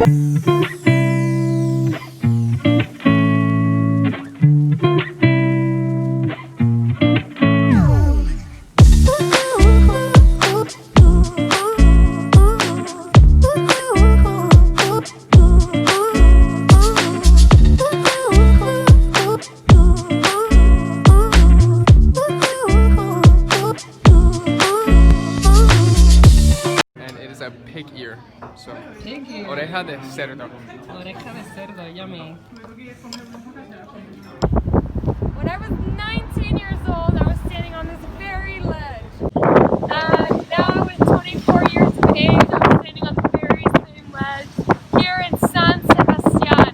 Pig ear. So, pig ear. Oreja de cerdo. Oreja de cerdo, yummy. When I was 19 years old, I was standing on this very ledge. And now at 24 years of age, I'm standing on the very same ledge here in San Sebastian.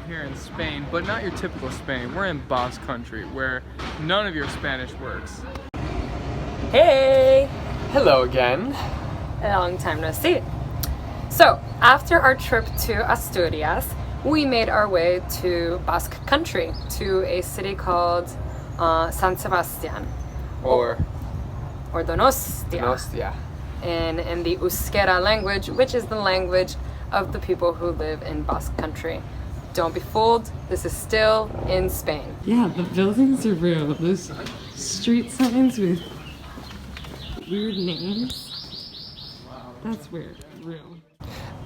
Here in Spain, but not your typical Spain. We're in Basque country where none of your Spanish works. Hey! Hello again. A long time no see. So, after our trip to Asturias, we made our way to Basque country, to a city called San Sebastian. Or Donostia. Donostia. In the Euskara language, which is the language of the people who live in Basque country. Don't be fooled, this is still in Spain. Yeah, the buildings are real. Those street signs with weird names. That's weird, real.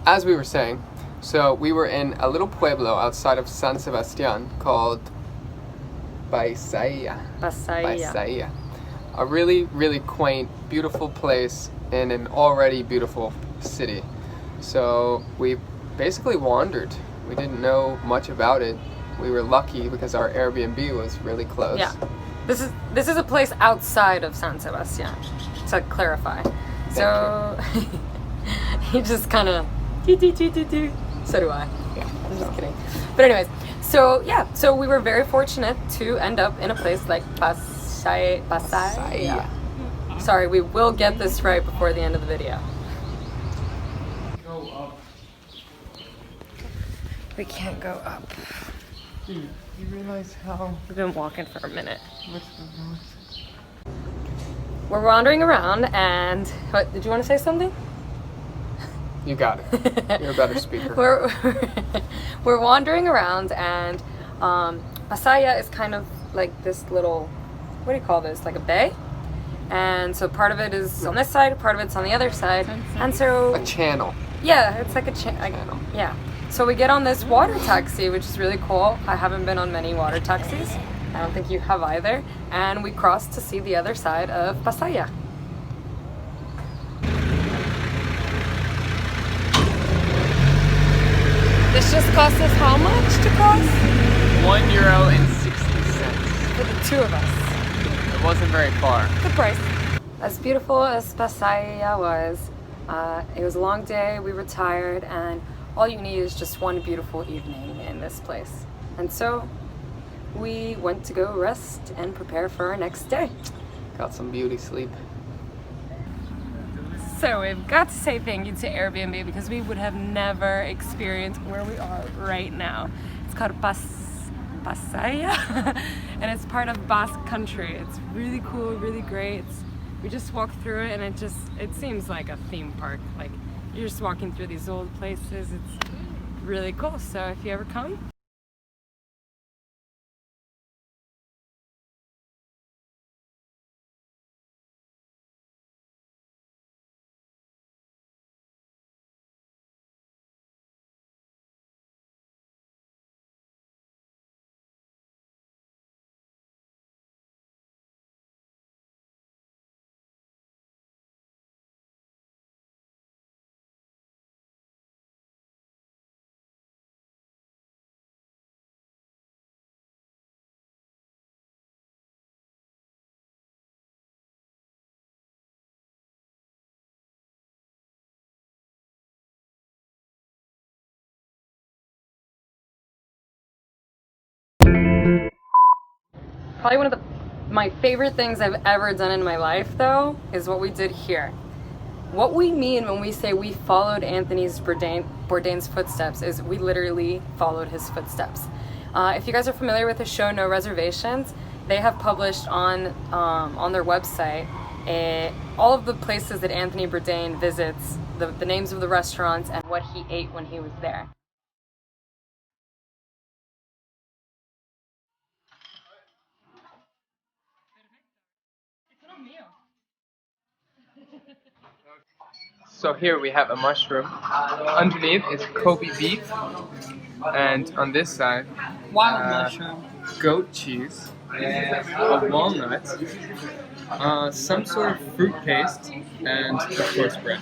As we were saying, so we were in a little pueblo outside of San Sebastian called Pasaia. Pasaia. A really, really quaint, beautiful place in an already beautiful city. So we basically wandered. We didn't know much about it. We were lucky because our Airbnb was really close. Yeah, this is a place outside of San Sebastian, to clarify. So he just kind of so do I. Yeah, I'm just kidding. But anyways, so yeah, so we were very fortunate to end up in a place like Pasaia. Sorry, we will get this right before the end of the video. Go up. We can't go up. Dude, you realize how We've been walking for a minute. much the noise? We're wandering around and... What, did you want to say something? You got it. You're a better speaker. We're wandering around and Pasaia is kind of like this little... What do you call this? Like a bay? And so part of it is on this side, part of it's on the other side. And so... A channel. Yeah, it's like a channel. Yeah. So we get on this water taxi, which is really cool. I haven't been on many water taxis. I don't think you have either. And we cross to see the other side of Pasaia. This just cost us how much to cross? €1.60. For the two of us. It wasn't very far. Good price. As beautiful as Pasaia was, it was a long day, we were tired, and all you need is just one beautiful evening in this place. And so we went to go rest and prepare for our next day. Got some beauty sleep. So we've got to say thank you to Airbnb because we would have never experienced where we are right now. It's called Pasaia and it's part of Basque country. It's really cool, really great. We just walked through it and it seems like a theme park. Like you're just walking through these old places. It's really cool. So if you ever come, probably one of my favorite things I've ever done in my life though is what we did here. What we mean when we say we followed Anthony Bourdain's footsteps is we literally followed his footsteps. If you guys are familiar with the show No Reservations, they have published on their website all of the places that Anthony Bourdain visits, the names of the restaurants, and what he ate when he was there. So here we have a mushroom. Underneath is Kobe beef, and on this side, Wild mushroom. goat cheese, a walnut, some sort of fruit paste, and of course bread.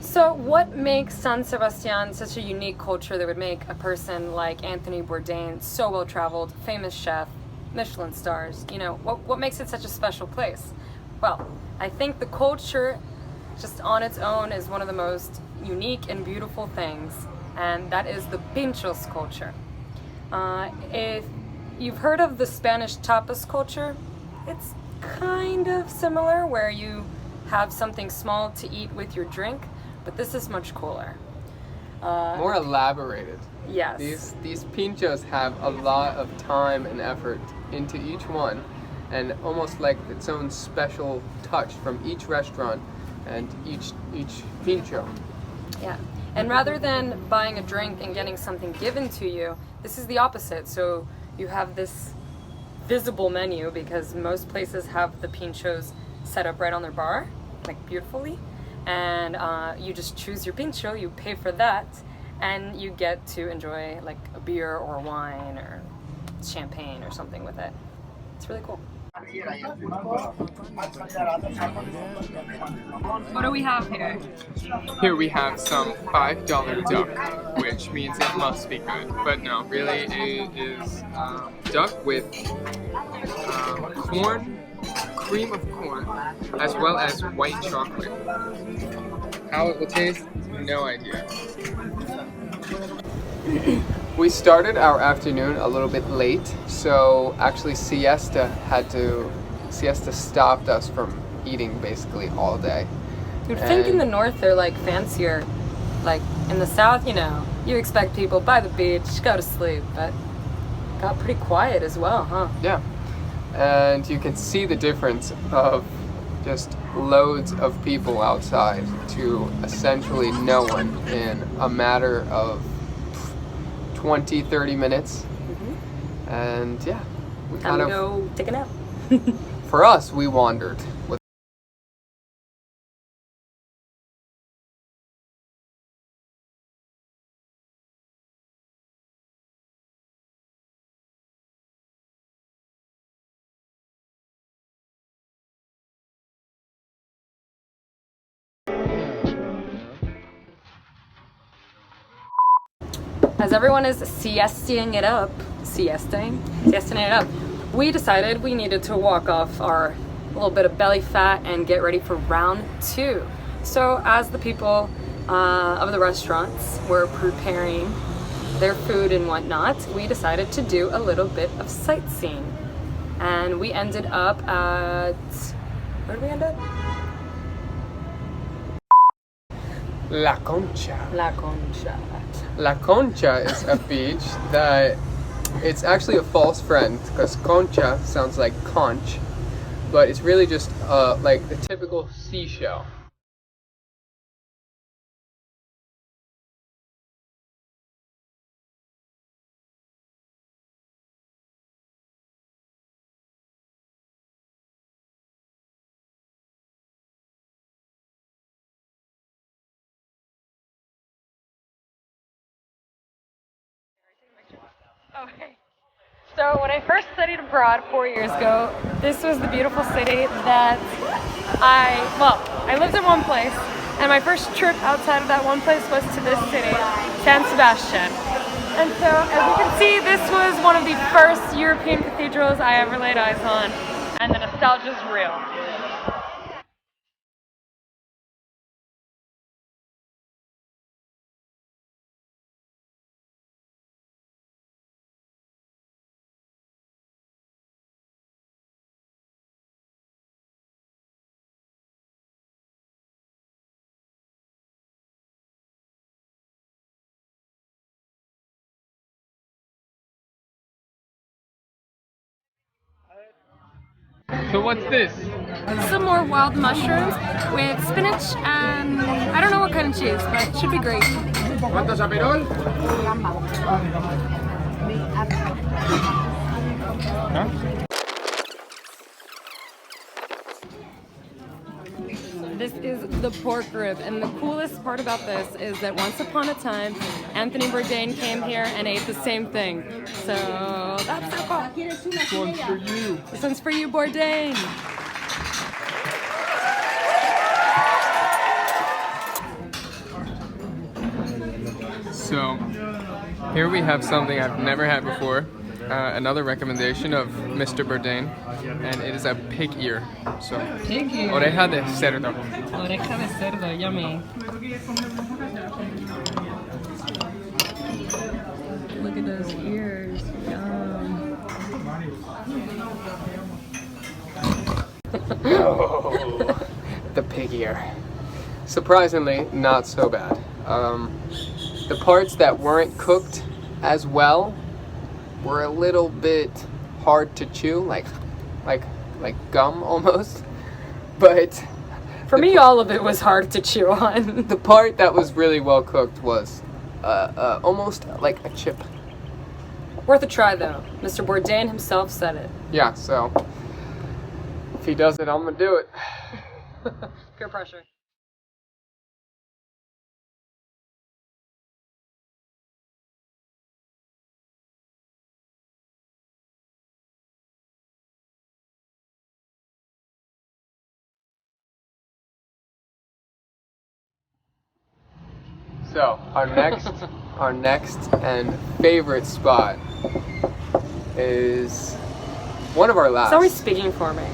So what makes San Sebastian such a unique culture that would make a person like Anthony Bourdain so well-traveled, famous chef, Michelin stars, you know, what makes it such a special place? Well, I think the culture just on its own is one of the most unique and beautiful things, and that is the pinchos culture. If you've heard of the Spanish tapas culture, it's kind of similar, where you have something small to eat with your drink, but this is much cooler. More elaborated. Yes. These pinchos have a lot of time and effort into each one, and almost like its own special touch from each restaurant and each pincho. Yeah. And rather than buying a drink and getting something given to you, this is the opposite. So you have this visible menu, because most places have the pinchos set up right on their bar, like beautifully. And you just choose your pincho, you pay for that, and you get to enjoy like a beer or wine or champagne or something with it. It's really cool. What do we have here? Here we have some $5 duck, which means it must be good. But no, really it is duck with corn, cream of corn, as well as white chocolate. How it will taste, no idea. We started our afternoon a little bit late, so actually siesta stopped us from eating basically all day. You'd think in the north they're like fancier. Like in the south, you know, you expect people by the beach, go to sleep, but it got pretty quiet as well, huh? Yeah, and you can see the difference of just loads of people outside to essentially no one in a matter of 20-30 minutes. Mm-hmm. And yeah, we Time to go take a nap. for us, we wandered. As everyone is siestaing it up, we decided we needed to walk off our little bit of belly fat and get ready for round 2. So as the people of the restaurants were preparing their food and whatnot, we decided to do a little bit of sightseeing. And we ended up at, where did we end up? La Concha. La Concha. La Concha is a beach that it's actually a false friend, because Concha sounds like conch, but it's really just like the typical seashell. Okay. So when I first studied abroad 4 years ago, this was the beautiful city that I lived in one place, and my first trip outside of that one place was to this city, San Sebastian. And so, as you can see, this was one of the first European cathedrals I ever laid eyes on, and the nostalgia is real. So what's this? Some more wild mushrooms with spinach and I don't know what kind of cheese, but it should be great. ¿Cuántos aperol? This is the pork rib, and the coolest part about this is that once upon a time, Anthony Bourdain came here and ate the same thing. So that's so cool. This one's for you. This one's for you, Bourdain. So here we have something I've never had before. Another recommendation of Mr. Bourdain, and it is a pig ear. So, Pig ear. oreja de cerdo. Oreja de cerdo, yummy. Look at those ears, yum. Oh, the pig ear. Surprisingly, not so bad. The parts that weren't cooked as well were a little bit hard to chew, like gum almost. But for me, all of it was hard to chew on. the part that was really well cooked was almost like a chip. Worth a try, though. Mr. Bourdain himself said it. Yeah, so if he does it, I'm gonna do it. Peer pressure. So our next and favorite spot is one of our last. It's always speaking for me.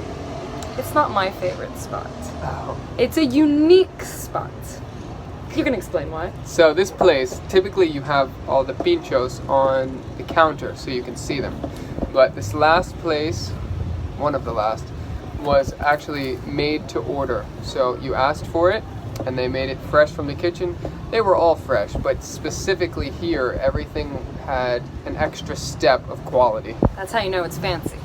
It's not my favorite spot. Oh. It's a unique spot. You can explain why. So this place, typically you have all the pinchos on the counter so you can see them. But this last place, one of the last, was actually made to order. So you asked for it and they made it fresh from the kitchen. They were all fresh, but specifically here, everything had an extra step of quality. That's how you know it's fancy.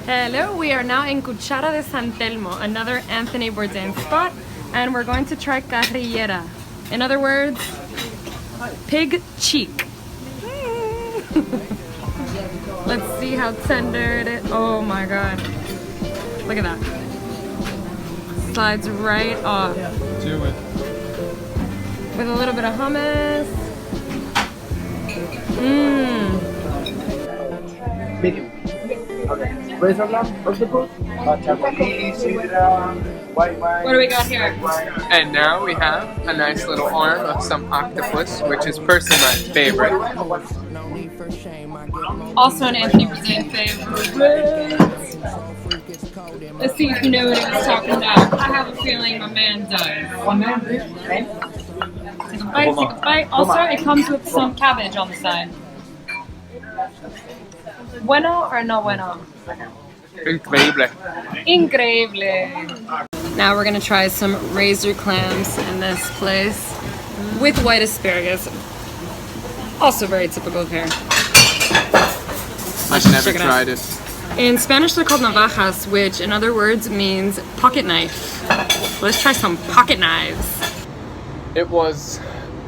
Hello, we are now in Cuchara de San Telmo, another Anthony Bourdain spot, and we're going to try carrillera. In other words, pig cheek. Let's see how tender it is. Oh my god. Look at that. Slides right off. Do it. With a little bit of hummus. Mmm. Medium. Okay. Reservoir, octopus, What do we got here? And now we have a nice little arm of some octopus, which is personally my favorite. Also an Anthony Bourdain favorite. Let's see if you know what he was talking about. I have a feeling my man does. Take a bite, take a bite. Also, it comes with some cabbage on the side. Bueno or no bueno? Increíble. Increíble. Now we're gonna try some razor clams in this place with white asparagus. Also very typical of here. I've never check it out. tried it. In Spanish they're called navajas, which in other words means pocket knife. Let's try some pocket knives. It was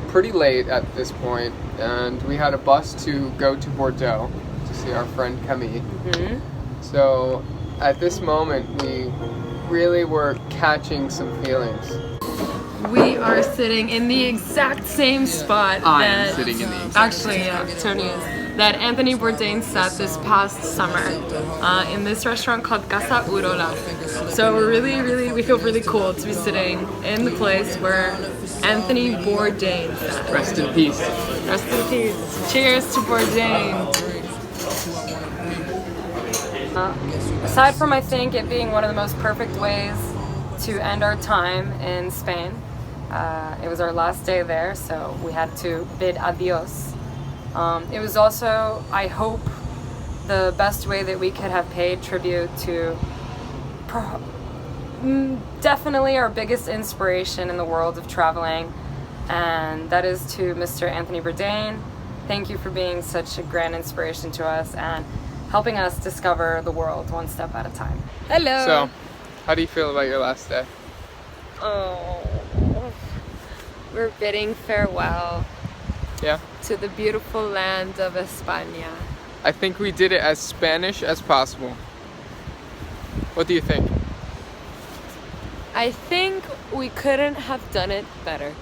pretty late at this point, and we had a bus to go to Bordeaux to see our friend Camille. Mm-hmm. So at this moment, we really were catching some feelings. We are sitting in the exact same spot I am sitting in the exact actually, yeah, Tony is. That Anthony Bourdain sat this past summer in this restaurant called Casa Urola. So we feel really cool to be sitting in the place where Anthony Bourdain sat. Rest in peace. Rest in peace. Cheers to Bourdain. Aside from, I think, it being one of the most perfect ways to end our time in Spain, it was our last day there, so we had to bid adios. It was also, I hope, the best way that we could have paid tribute to definitely our biggest inspiration in the world of traveling, and that is to Mr. Anthony Bourdain. Thank you for being such a grand inspiration to us, and helping us discover the world one step at a time. Hello! So, how do you feel about your last day? Oh, we're bidding farewell Yeah? to the beautiful land of España. I think we did it as Spanish as possible. What do you think? I think we couldn't have done it better.